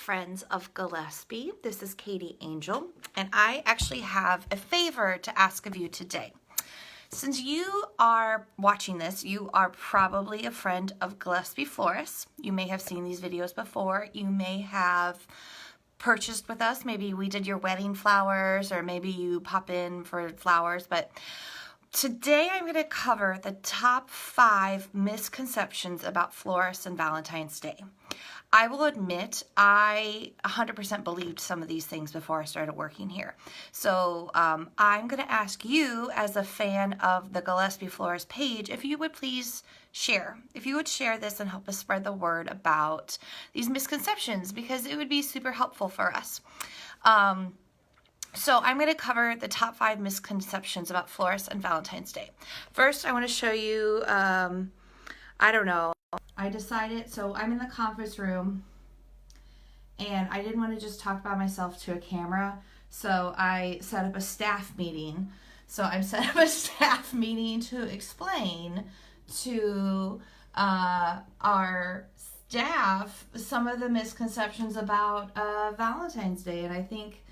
friends of Gillespie. This is Katie Angel, and I actually have a favor to ask of you today. Since you are watching this, you are probably a friend of Gillespie Florists. You may have seen these videos before. You may have purchased with us. Maybe we did your wedding flowers, or maybe you pop in for flowers, but today I'm going to cover the top 5 misconceptions about florists and Valentine's Day. I will admit I 100% believed some of these things before I started working here. So I'm going to ask you, as a fan of the Gillespie Florist page, if you would please share. If you would share this and help us spread the word about these misconceptions, because it would be super helpful for us. So I'm going to cover the top 5 misconceptions about florists and Valentine's Day. First, I want to show you, I don't know, I decided, so I'm in the conference room, and I didn't want to just talk by myself to a camera, so I set up a staff meeting. So I'm set up a staff meeting to explain to our staff some of the misconceptions about Valentine's Day, and I think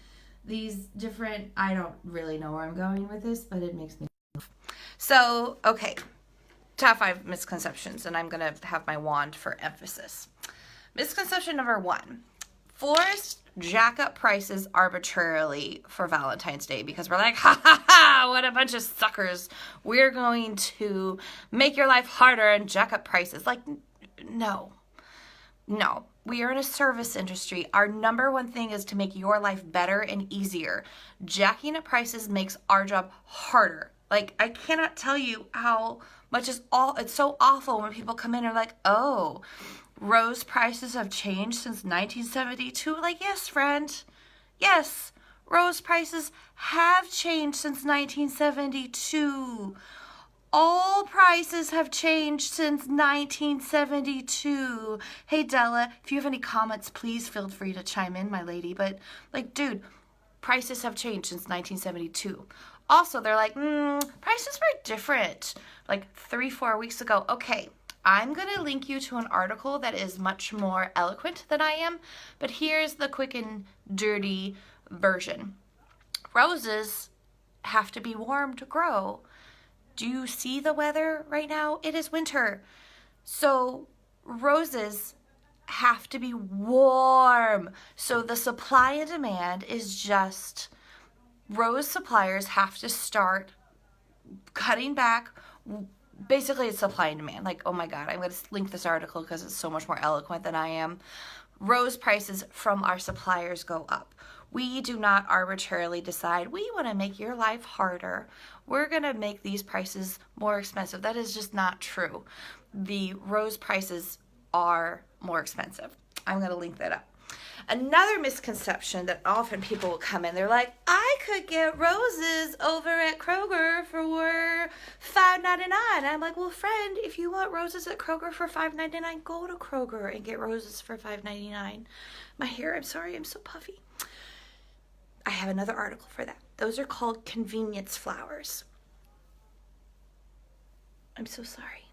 these different, I don't really know where I'm going with this, but it makes me laugh. So, okay, top 5 misconceptions, and I'm going to have my wand for emphasis. Misconception number 1, florists jack up prices arbitrarily for Valentine's Day because we're like, ha ha ha, what a bunch of suckers. We're going to make your life harder and jack up prices. Like, no. We are in a service industry. Our number one thing is to make your life better and easier. Jacking up prices makes our job harder. Like, I cannot tell you how much it's so awful when people come in and are like, oh, rose prices have changed since 1972. Like, yes, friend. Yes, rose prices have changed since 1972. All prices have changed since 1972. Hey, Della, if you have any comments, please feel free to chime in, my lady. But, like, dude, prices have changed since 1972. Also, they're like, prices were different like 3-4 weeks ago. Okay, I'm going to link you to an article that is much more eloquent than I am. But here's the quick and dirty version. Roses have to be warm to grow. Do you see the weather right now? It is winter. So roses have to be warm. So the supply and demand is just, rose suppliers have to start cutting back. Basically, it's supply and demand. Like, oh my God, I'm going to link this article because it's so much more eloquent than I am. Rose prices from our suppliers go up. We do not arbitrarily decide, we want to make your life harder. We're going to make these prices more expensive. That is just not true. The rose prices are more expensive. I'm going to link that up. Another misconception that often people will come in, they're like, I could get roses over at Kroger for $5.99. I'm like, well, friend, if you want roses at Kroger for $5.99, go to Kroger and get roses for $5.99. My hair, I'm sorry, I'm so puffy. I have another article for that. Those are called convenience flowers. I'm so sorry.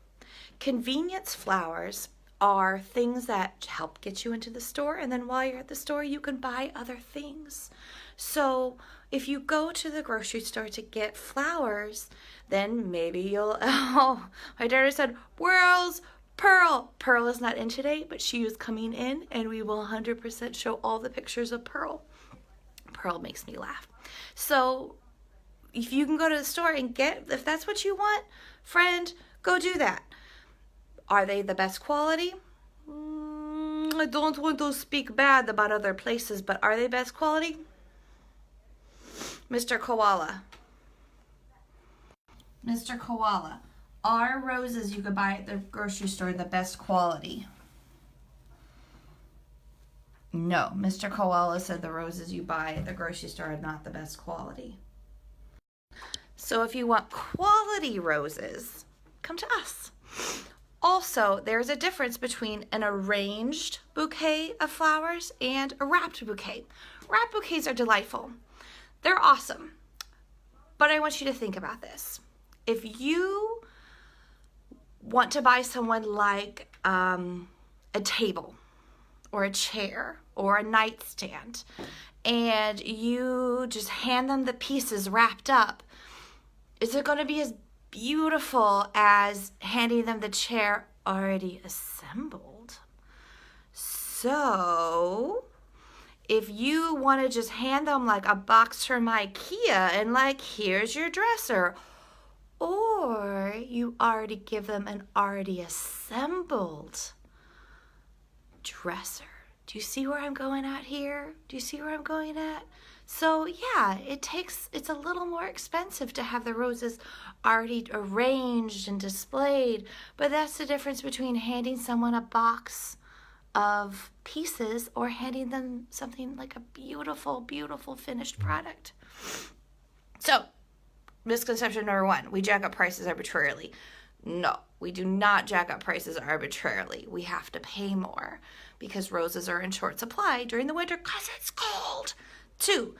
Convenience flowers are things that help get you into the store, and then while you're at the store, you can buy other things. So if you go to the grocery store to get flowers, then maybe you'll, oh, my daughter said, where's Pearl? Pearl is not in today, but she is coming in, and we will 100% show all the pictures of Pearl. Pearl makes me laugh. So if you can go to the store and get, if that's what you want, friend, go do that. Are they the best quality? I don't want to speak bad about other places, but are they best quality? Mr. Koala. Mr. Koala, are roses you could buy at the grocery store the best quality? No, Mr. Koala said the roses you buy at the grocery store are not the best quality. So if you want quality roses, come to us. Also, there's a difference between an arranged bouquet of flowers and a wrapped bouquet. Wrapped bouquets are delightful. They're awesome. But I want you to think about this. If you want to buy someone like a table or a chair or a nightstand, and you just hand them the pieces wrapped up, is it going to be as beautiful as handing them the chair already assembled? So if you want to just hand them like a box from IKEA and like, here's your dresser, or you already give them an already assembled dresser. Do you see where I'm going at here? Do you see where I'm going at? So yeah, it's a little more expensive to have the roses already arranged and displayed, but that's the difference between handing someone a box of pieces or handing them something like a beautiful, beautiful finished product. So, misconception number 1, we jack up prices arbitrarily. No, we do not jack up prices arbitrarily. We have to pay more because roses are in short supply during the winter because it's cold. 2,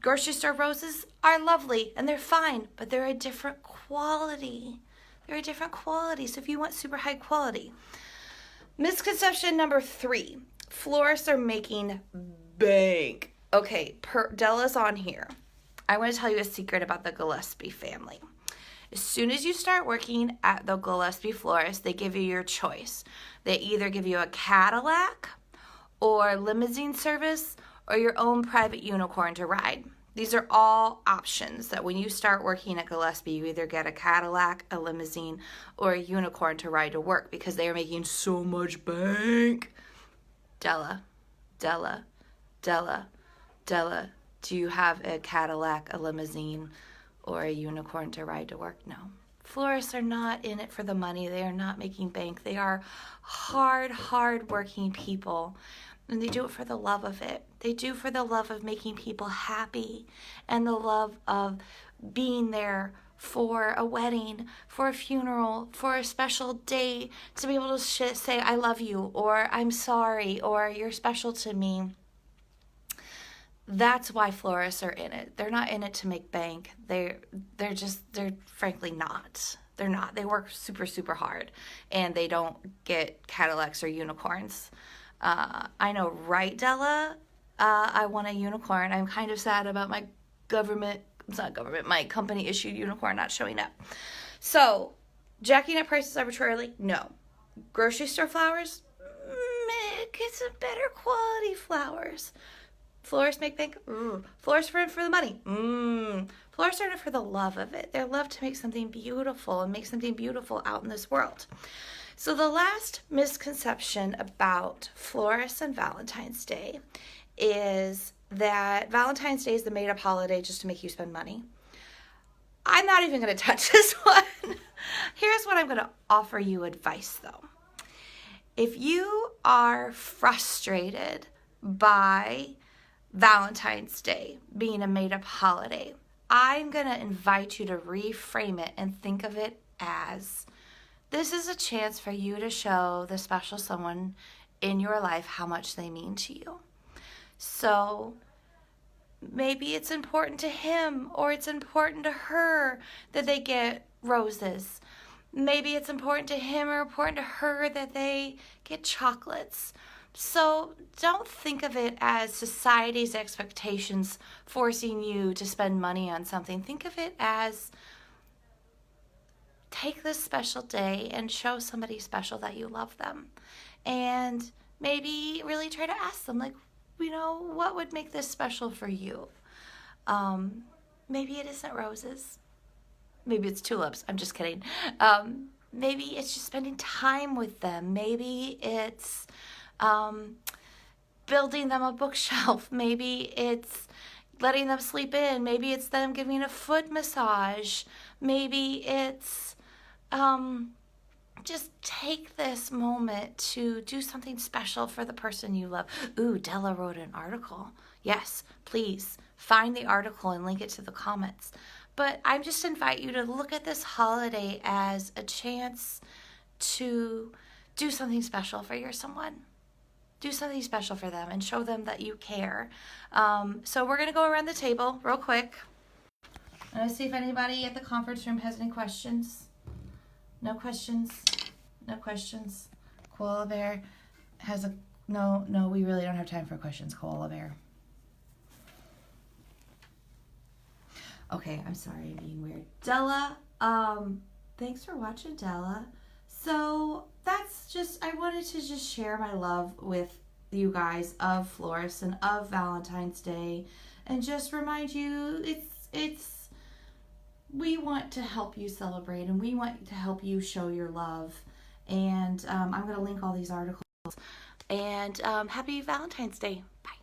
grocery store roses are lovely and they're fine, but they're a different quality. They're a different quality, so if you want super high quality. Misconception number 3, florists are making bank. Okay, Della's on here. I want to tell you a secret about the Gillespie family. As soon as you start working at the Gillespie Florist, they give you your choice. They either give you a Cadillac or limousine service or your own private unicorn to ride. These are all options that when you start working at Gillespie, you either get a Cadillac, a limousine, or a unicorn to ride to work because they are making so much bank. Della, do you have a Cadillac, a limousine, or a unicorn to ride to work? No. Florists are not in it for the money. They are not making bank. They are hard working people. And they do it for the love of it. They do for the love of making people happy and the love of being there for a wedding, for a funeral, for a special day, to be able to say, I love you, or I'm sorry, or you're special to me. That's why florists are in it. They're not in it to make bank. They're frankly not. They're not. They work super hard, and they don't get Cadillacs or unicorns. I know, right, Della? I want a unicorn. I'm kind of sad about my my company issued unicorn not showing up. So, jacking up prices arbitrarily? No. Grocery store flowers? Get some better quality flowers. Florists make bank? Florists are in it for the money? Florists are in it for the love of it. They love to make something beautiful and make something beautiful out in this world. So the last misconception about florists and Valentine's Day is that Valentine's Day is the made-up holiday just to make you spend money. I'm not even going to touch this one. Here's what I'm going to offer you advice, though. If you are frustrated by Valentine's Day being a made-up holiday, I'm going to invite you to reframe it and think of it as this is a chance for you to show the special someone in your life how much they mean to you. So maybe it's important to him or it's important to her that they get roses. Maybe it's important to him or important to her that they get chocolates. So don't think of it as society's expectations forcing you to spend money on something. Think of it as take this special day and show somebody special that you love them. And maybe really try to ask them, like, what would make this special for you? Maybe it isn't roses. Maybe it's tulips. I'm just kidding. Maybe it's just spending time with them. Maybe it's building them a bookshelf. Maybe it's letting them sleep in. Maybe it's them giving a foot massage. Maybe it's just take this moment to do something special for the person you love. Ooh, Della wrote an article. Yes, please find the article and link it to the comments. But I just invite you to look at this holiday as a chance to do something special for your someone. Do something special for them and show them that you care. So we're going to go around the table real quick. I'm going to see if anybody at the conference room has any questions. No questions? No questions. Koala Bear has a No, we really don't have time for questions, Koala Bear. Okay, I'm sorry I'm being weird. Della, thanks for watching, Della. So that's just, I wanted to just share my love with you guys of Florists and of Valentine's Day, and just remind you it's we want to help you celebrate, and we want to help you show your love. And I'm going to link all these articles. And happy Valentine's Day. Bye.